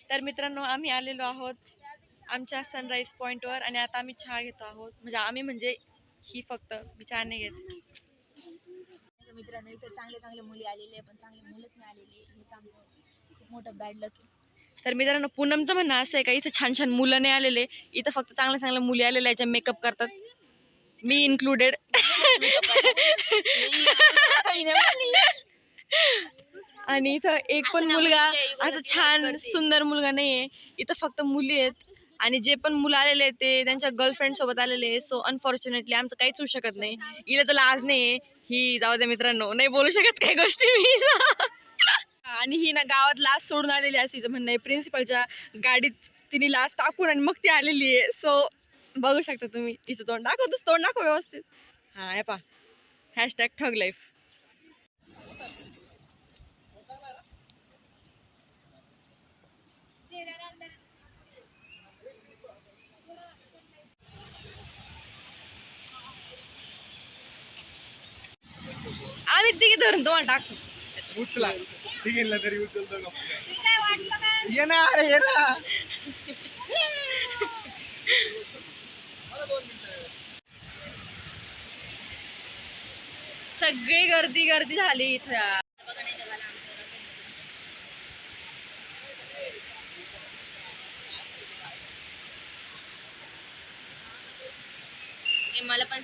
तर मित्रांनो आम्ही आलेलो आहोत आमच्या सनराईज पॉइंटवर आणि आता आम्ही चहा घेतो आहोत. म्हणजे ही फक्त मी चहा नाही घेत. मित्रांनो इथे चांगले चांगले मुली आलेले पण चांगले मुलंच नाही आलेली. हे खूप मोठं बॅड लक. तर मित्रांनो पूनमचं म्हणणं असं आहे का इथे छान छान मुलं नाही आलेले, इथं फक्त चांगल्या चांगल्या मुली आलेल्या याच्या मेकअप करतात, मी इन्क्लुडेड. आणि इथं एक पण मुलगा असं छान सुंदर मुलगा नाहीये, इथं फक्त मुली आहेत. आणि जे पण मुलं आलेले आहेत ते त्यांच्या गर्लफ्रेंड सोबत आलेले. सो अनफॉर्च्युनेटली आमचं काहीच होऊ शकत नाही. हिला तर लाज नाहीये, ही जाऊ दे मित्रांनो, नाही बोलू शकत काही गोष्टी मी. आणि ही ना गावात लाज सोडून आलेली आहे असं म्हणणं आहे. प्रिन्सिपलच्या गाडीत तिने लाज टाकून आणि मग ती आलेली आहे. सो बघू शकता तुम्ही, तिचं तोंड दाखव व्यवस्थित. हा हे पा हॅशटॅग ठग लाईफ. आम्ही तिघे धरून तुम्हाला टाकतो. उचला तिघींना तरी उचलतो का? ये ना अरे ये ना. सगळी गर्दी झाली इथं. मला पण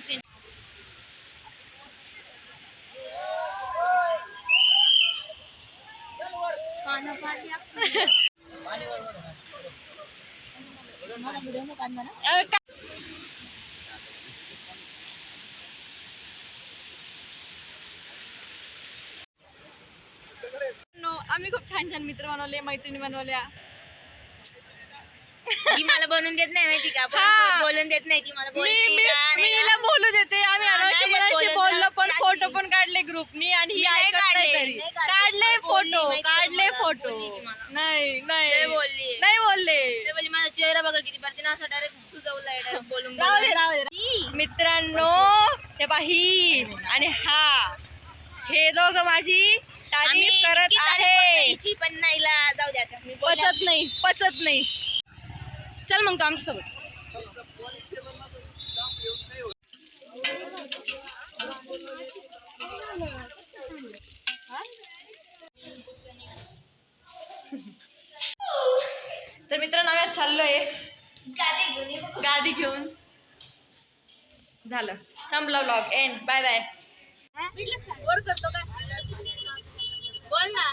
आम्ही खूप छान छान मित्र बनवले, मैत्रिणी बनवल्या. ती मला बनवून देत नाही माहिती का? बोलून देत नाही ती मला. मी हिला बोलू देते. आम्ही अनोळखी मुलांशी बोललो पण फोटो पण काढले ग्रुपनी आणि ही ऐकत नाही तरी. काढले फोटो. नाही बोलले. माझा चेहरा बघा किती भरते ना, असं डायरेक्ट सुचवलाय, डायरेक्ट बोलून. राहू दे. मित्रांनो हे पाही आणि हा हे दोघं माझी तारीफ करत आहे. पण नाही जाऊ द्या, पचत नाही. चल मग तू आमच्यासोबत. तर मित्रांनो आम्ही आज चाललोय गादी घेऊन. झालं, संपला व्लॉग, एंड. Bye bye. वर करतो काय? बोल ना.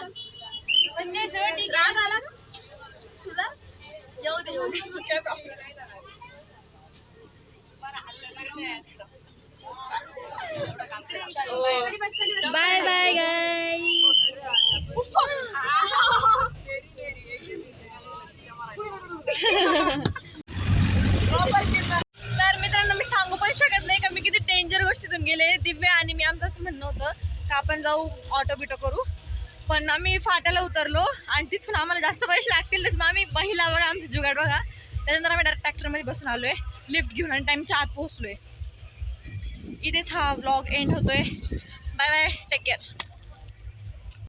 पण ते शेवटी राग आला ना तुला? येऊ दे. काय प्रॉब्लेम नाही. बाय बाय गाईस. तर मित्रांनो मी सांगू पण शकत नाही का मी किती डेंजर गोष्टीतून गेले. दिव्या आणि मी आमचं असं म्हणणं होतं का आपण जाऊ ऑटो बिटो करू, पण आम्ही फाट्याला उतरलो आणि तिथून आम्हाला जास्त पैसे लागतील. मग आम्ही महिला बघा आमचं जुगाड बघा. त्यानंतर आम्ही डायरेक्ट ट्रॅक्टरमध्ये बसून आलोय, लिफ्ट घेऊन, आणि टाइमच्या आत पोहोचलोय. इथेच हा व्लॉग एंड होतोय. Bye bye, take care.